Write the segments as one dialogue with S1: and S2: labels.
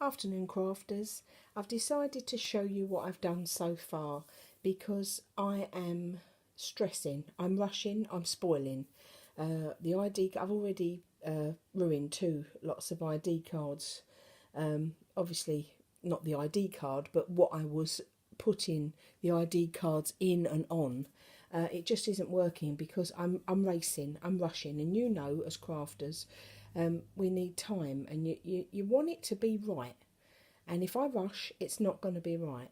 S1: Afternoon crafters, I've decided to show you what I've done so far because I am stressing, I'm rushing, I'm spoiling. The ID, I've already ruined two lots of ID cards. Obviously not the ID card, but what I was putting the ID cards in and on. It just isn't working because I'm racing, I'm rushing, and you know, as crafters, we need time, and you want it to be right. And if I rush, it's not going to be right.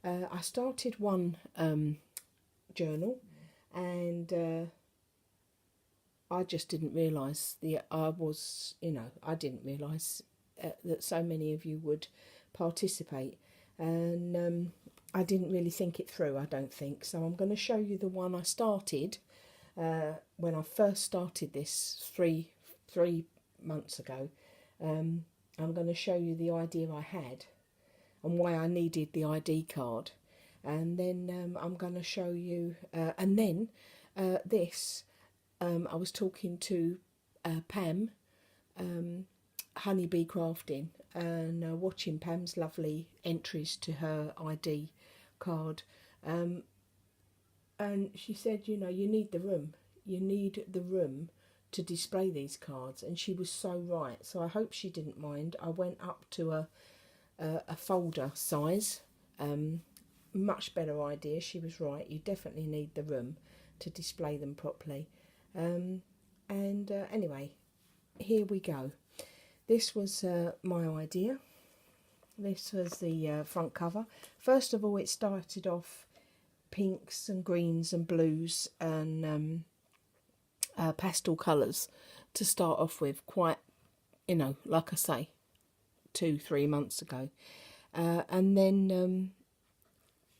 S1: I started one journal, and I just didn't realise I didn't realise that so many of you would participate, and I didn't really think it through, I don't think. So I'm going to show you the one I started when I first started this three months ago. I'm going to show you the idea I had and why I needed the ID card, and then I'm going to show you this. I was talking to Pam, Honeybee Crafting, and watching Pam's lovely entries to her ID card, and she said, you need the room. You need the room to display these cards, and she was so right. So I hope she didn't mind. I went up to a folder size. Much better idea. She was right. You definitely need the room to display them properly. Anyway, here we go. This was my idea. This was the front cover. First of all, it started off pinks and greens and blues and pastel colours to start off with, quite, like I say, 2-3 months ago. And then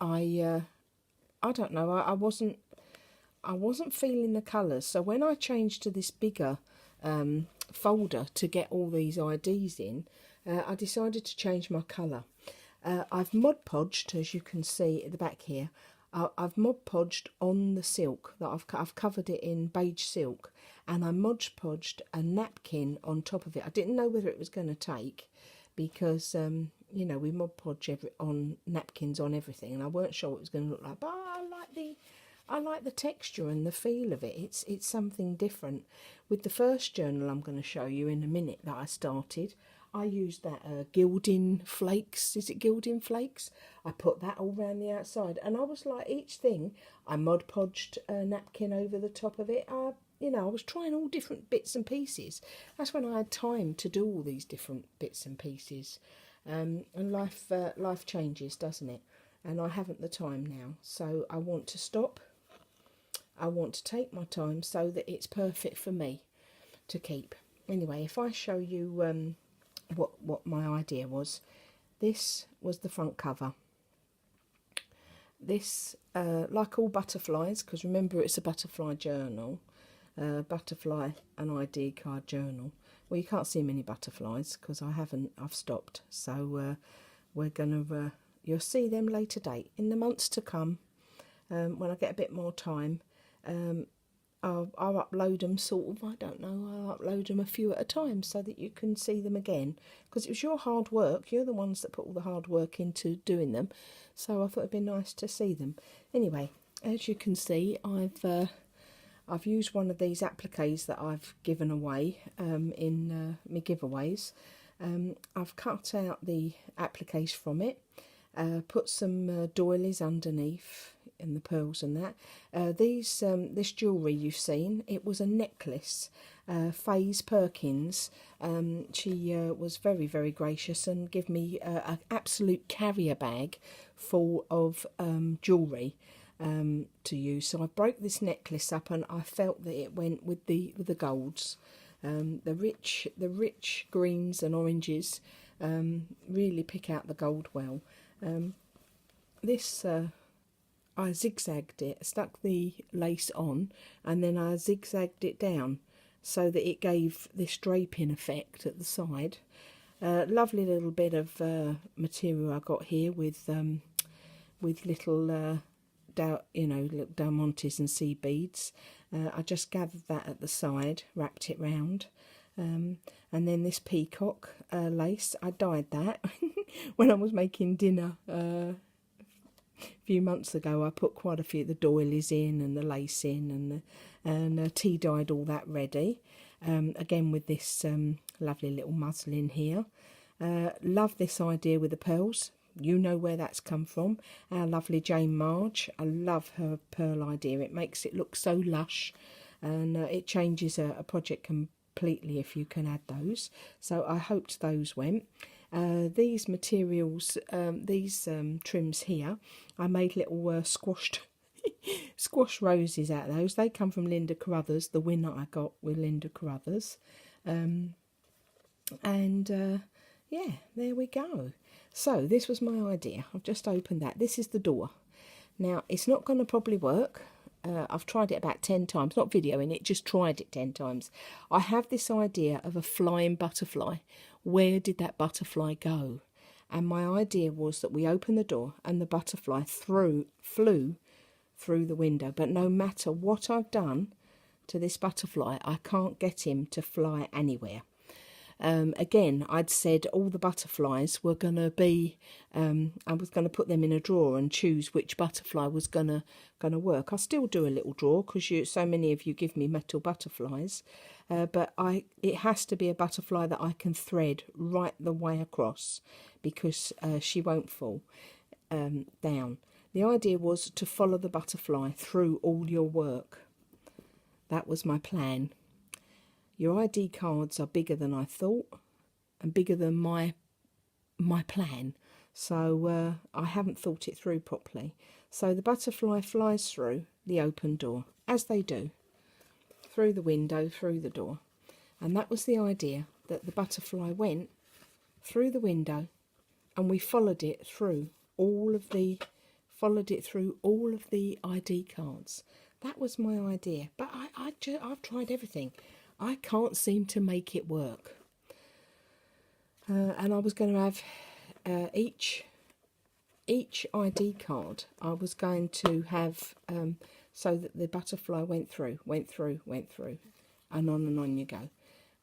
S1: I don't know, I wasn't feeling the colours. So when I changed to this bigger folder to get all these IDs in, I decided to change my colour. I've Mod Podged, as you can see at the back here. I've Mod Podged on the silk that I've covered it in beige silk, and I Mod Podged a napkin on top of it. I didn't know whether it was going to take, because we Mod Podge on napkins on everything, and I weren't sure what it was going to look like. But I like the texture and the feel of it. It's something different. With the first journal I'm going to show you in a minute that I started, I used that gilding flakes. Is it gilding flakes? I put that all around the outside, and I was like, each thing I Mod Podged a napkin over the top of it. I was trying all different bits and pieces. That's when I had time to do all these different bits and pieces. And life changes, doesn't it? And I haven't the time now, so I want to stop. I want to take my time so that it's perfect for me to keep. Anyway, if I show you what my idea was, this was the front cover. This, like all butterflies, because remember it's a butterfly journal, butterfly and ID card journal. Well, you can't see many butterflies because I've stopped. So we're gonna, you'll see them later date in the months to come. When I get a bit more time, I'll upload them I'll upload them a few at a time so that you can see them again, because it was your hard work. You're the ones that put all the hard work into doing them, so I thought it'd be nice to see them. Anyway, as you can see, I've used one of these appliques that I've given away in my giveaways. I've cut out the appliques from it, put some doilies underneath and the pearls and that. This jewellery you've seen, it was a necklace. Faze Perkins, she was very, very gracious and gave me an absolute carrier bag full of jewellery to use. So I broke this necklace up, and I felt that it went with the golds, the rich greens and oranges. Really pick out the gold well. This I zigzagged it, stuck the lace on, and then I zigzagged it down so that it gave this draping effect at the side. Lovely little bit of material I got here with little little diamantes and seed beads. I just gathered that at the side, wrapped it round, And then this peacock lace, I dyed that when I was making dinner a few months ago. I put quite a few, the doilies in and the lace in, and tea dyed all that ready. Again with this lovely little muslin here. Love this idea with the pearls. You know where that's come from. Our lovely Jane Marge. I love her pearl idea. It makes it look so lush, and it changes a project completely if you can add those. So I hoped those went. These materials, these trims here, I made little squashed squash roses out of those. They come from Linda Carruthers, the winner I got with Linda Carruthers. Yeah, there we go. So this was my idea. I've just opened that. This is the door. Now, it's not going to probably work. I've tried it about 10 times, not videoing it, just tried it 10 times. I have this idea of a flying butterfly. Where did that butterfly go? And my idea was that we opened the door and the butterfly flew through the window. But no matter what I've done to this butterfly, I can't get him to fly anywhere. Again, I'd said all the butterflies were going to be, I was going to put them in a drawer and choose which butterfly was going to work. I still do a little drawer because so many of you give me metal butterflies, but it has to be a butterfly that I can thread right the way across, because she won't fall down. The idea was to follow the butterfly through all your work. That was my plan. Your ID cards are bigger than I thought, and bigger than my plan. So I haven't thought it through properly. So the butterfly flies through the open door, as they do, through the window, through the door. And that was the idea, that the butterfly went through the window, and we followed it through all of the ID cards. That was my idea. But I've tried everything. I can't seem to make it work. And I was going to have each ID card, I was going to have so that the butterfly went through, and on you go.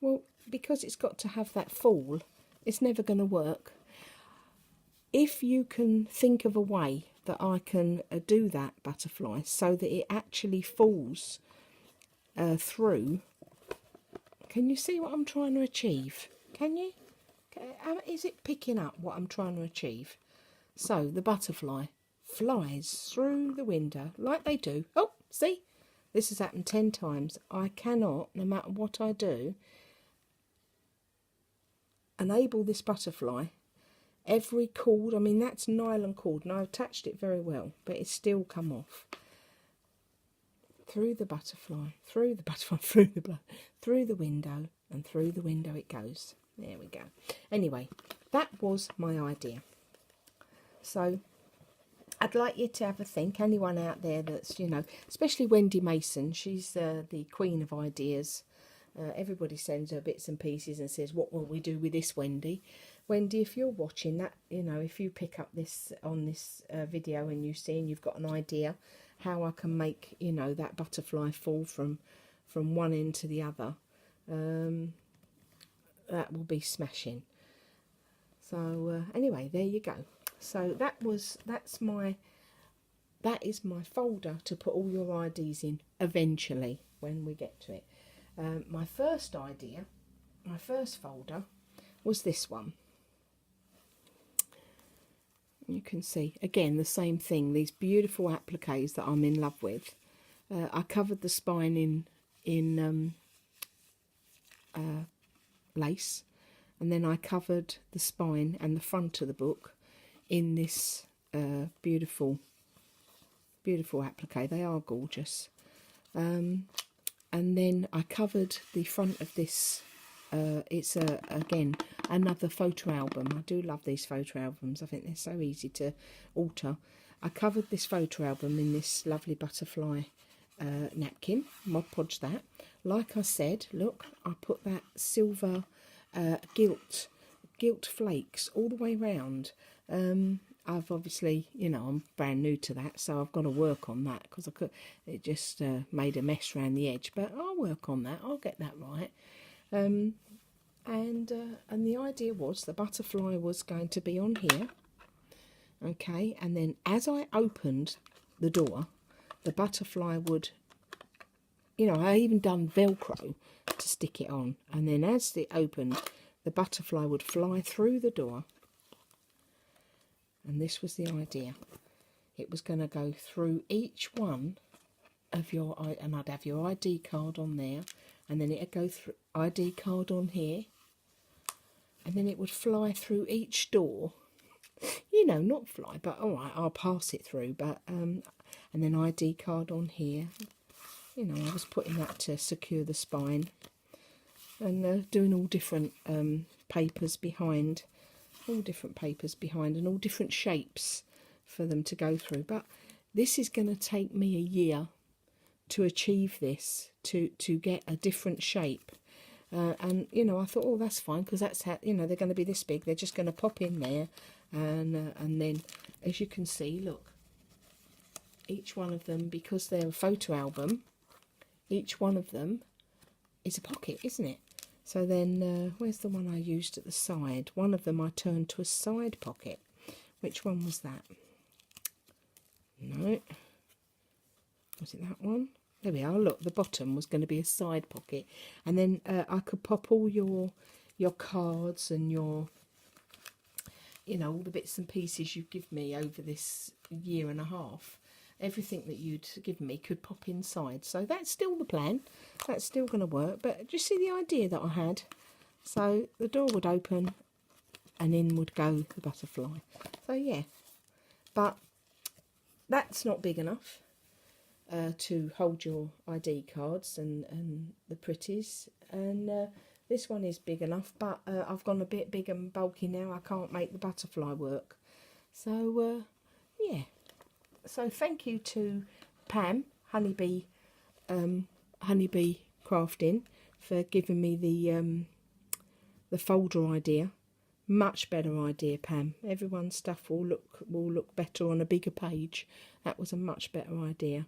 S1: Well, because it's got to have that fall, it's never going to work. If you can think of a way that I can do that butterfly so that it actually falls through. Can you see what I'm trying to achieve? Can you? Is it picking up what I'm trying to achieve? So the butterfly flies through the window like they do. Oh, see? This has happened 10 times. I cannot, no matter what I do, enable this butterfly. Every cord, I mean, that's nylon cord, and I attached it very well, but it's still come off. Through the butterfly, through the window, and through the window it goes. There we go. Anyway, that was my idea. So I'd like you to have a think. Anyone out there that's, especially Wendy Mason, she's the queen of ideas. Everybody sends her bits and pieces and says, what will we do with this, Wendy? Wendy, if you're watching that, if you pick up this on this video and you see and you've got an idea how I can make, that butterfly fall from one end to the other, that will be smashing. So anyway, there you go. So that is my folder to put all your IDs in eventually when we get to it. My first idea, my first folder was this one. You can see, again, the same thing, these beautiful appliques that I'm in love with. I covered the spine in lace, and then I covered the spine and the front of the book in this beautiful applique. They are gorgeous. And then I covered the front of this. It's again another photo album. I do love these photo albums. I think they're so easy to alter. I covered this photo album in this lovely butterfly napkin. Mod Podge that. Like I said, look, I put that silver gilt flakes all the way round. I've obviously, I'm brand new to that, so I've got to work on that because it just made a mess around the edge. But I'll work on that. I'll get that right. And the idea was the butterfly was going to be on here, okay, and then as I opened the door, the butterfly would, you know, I even done Velcro to stick it on, and then as it opened, the butterfly would fly through the door, and this was the idea. It was going to go through each one of your, and I'd have your ID card on there, and then it'd go through ID card on here, and then it would fly through each door. You know, not fly, but all right, I'll pass it through. But and then ID card on here. You know, I was putting that to secure the spine, and doing all different papers behind, and all different shapes for them to go through. But this is going to take me a year to achieve this, to get a different shape. And, you know, I thought, oh, that's fine, because that's how, you know, they're going to be this big. They're just going to pop in there. And then, as you can see, look, each one of them, because they're a photo album, each one of them is a pocket, isn't it? So then, where's the one I used at the side? One of them I turned to a side pocket. Which one was that? No. Was it that one? There we are. Look, the bottom was going to be a side pocket, and then I could pop all your cards and your, you know, all the bits and pieces you've given me over this year and a half. Everything that you'd given me could pop inside. So that's still the plan. That's still going to work. But do you see the idea that I had? So the door would open, and in would go the butterfly. So yeah, but that's not big enough to hold your ID cards and the pretties, and this one is big enough, but I've gone a bit big and bulky now. I can't make the butterfly work. So yeah, so thank you to Pam, Honeybee Crafting, for giving me the folder idea. Much better idea, Pam. Everyone's stuff will look better on a bigger page. That was a much better idea.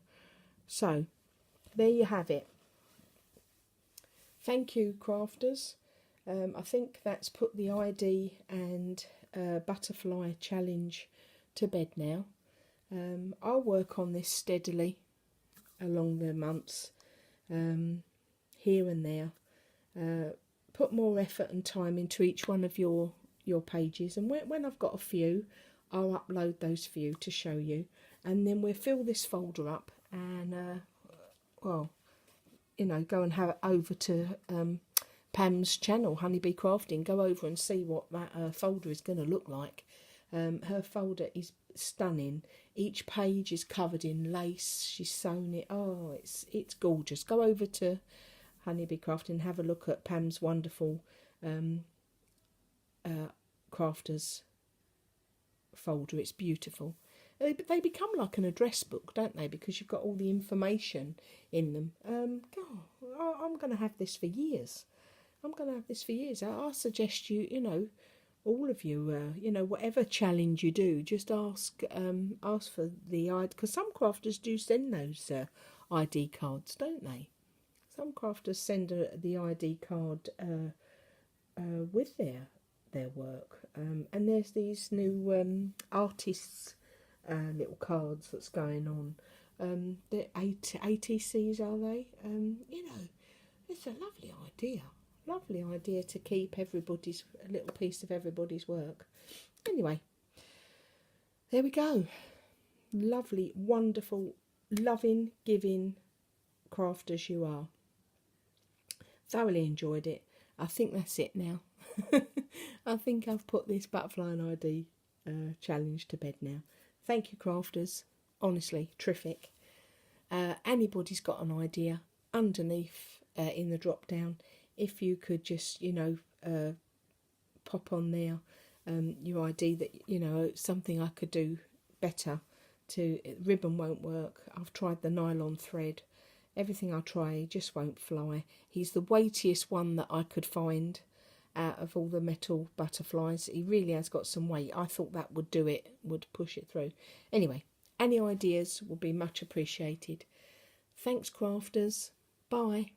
S1: So, there you have it. Thank you, crafters. I think that's put the ID and butterfly challenge to bed now. I'll work on this steadily along the months, here and there. Put more effort and time into each one of your pages, and when I've got a few, I'll upload those few to show you, and then we'll fill this folder up, and well, you know, go and have it over to Pam's channel, Honeybee Crafting. Go over and see what that folder is going to look like. Her folder is stunning. Each page is covered in lace. She's sewn it. Oh, it's gorgeous. Go over to Honeybee Crafting and have a look at Pam's wonderful crafters folder. It's beautiful. They become like an address book, don't they? Because you've got all the information in them. I'm going to have this for years. I suggest you know, all of you, you know, whatever challenge you do, just ask for the ID, because some crafters do send those ID cards, don't they? Some crafters send the ID card with their work, and there's these new artists little cards that's going on. They're ATCs, are they? You know, it's a lovely idea to keep a little piece of everybody's work. Anyway, there we go. Lovely, wonderful, loving, giving crafters you are. Thoroughly enjoyed it. I think that's it now. I think I've put this butterfly and ID challenge to bed now. Thank you, crafters. Honestly, terrific. Anybody's got an idea underneath in the drop down, if you could just, you know, pop on there your ID that, you know, something I could do better. Ribbon won't work. I've tried the nylon thread. Everything I try just won't fly. He's the weightiest one that I could find out of all the metal butterflies. He really has got some weight. I thought that would do it, would push it through. Anyway, any ideas will be much appreciated. Thanks, crafters. Bye.